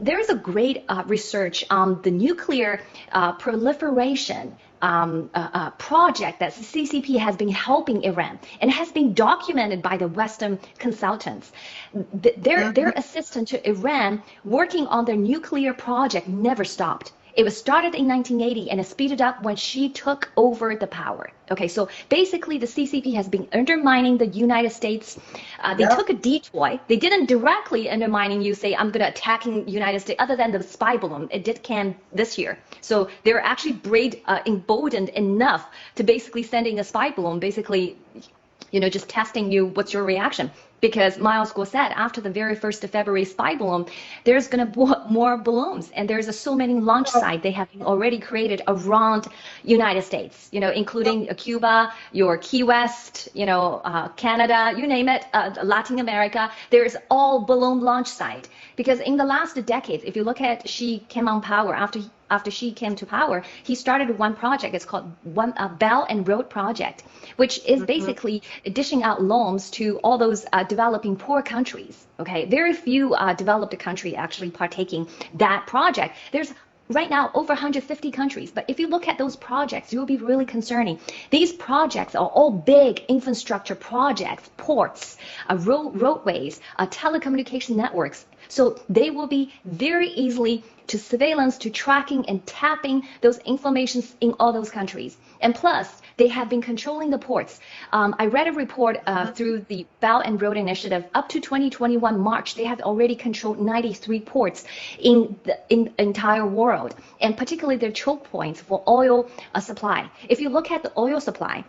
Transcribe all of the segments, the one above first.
there is a great research on the nuclear proliferation project that the CCP has been helping Iran, and has been documented by the Western consultants. Their assistance to Iran working on their nuclear project never stopped. It was started in 1980 and it speeded up when she took over the power. Okay, so basically the CCP has been undermining the United States. They took a detour. They didn't directly undermining you, say, I'm going to attacking United States, other than the spy balloon. It did can this year. So they're actually emboldened enough to basically sending a spy balloon, basically, just testing you, what's your reaction? Because Miles Guo said after the very first of February spy balloon, there's going to be more balloons, and there's so many launch sites they have already created around United States, including Cuba, your Key West, Canada, you name it, Latin America. There's all balloon launch site. Because in the last decades, if you look at she came on power after she came to power, he started one project. It's called Belt and Road Project, which is basically dishing out loans to all those developing poor countries. Okay, very few developed countries actually partaking that project. There's right now over 150 countries, but if you look at those projects, you'll be really concerning. These projects are all big infrastructure projects, ports, roadways, telecommunication networks. So they will be very easily to surveillance, to tracking and tapping those informations in all those countries. And plus, they have been controlling the ports. I read a report through the Belt and Road Initiative. Up to 2021 March, they have already controlled 93 ports in the entire world, and particularly their choke points for oil supply. If you look at the oil supply,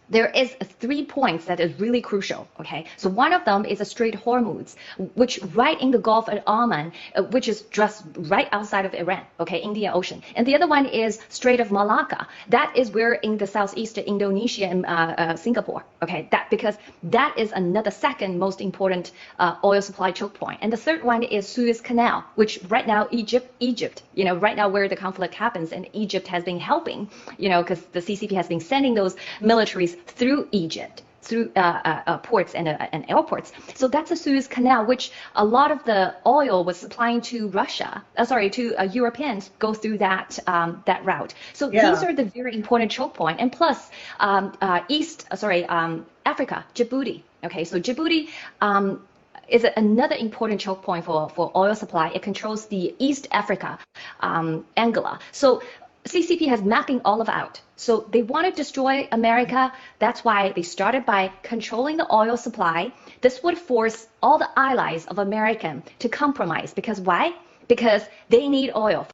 there is 3 points that is really crucial, okay? So one of them is a Strait Hormuz, which right in the Gulf of Oman, which is just right outside of Iran, okay, Indian Ocean. And the other one is Strait of Malacca. That is where in the southeast Indonesia and Singapore, okay? Because that is another second most important oil supply choke point. And the third one is Suez Canal, which right now Egypt, right now where the conflict happens, and Egypt has been helping, because the CCP has been sending those militaries through Egypt, through ports and airports. So that's the Suez Canal, which a lot of the oil was supplying to to Europeans go through that route. So these are the very important choke point. And plus, Africa, Djibouti. Okay, so Djibouti is another important choke point for oil supply. It controls the East Africa, Angola. So CCP has mapping all of out. So they want to destroy America. That's why they started by controlling the oil supply. This would force all the allies of America to compromise. Because why? Because they need oil.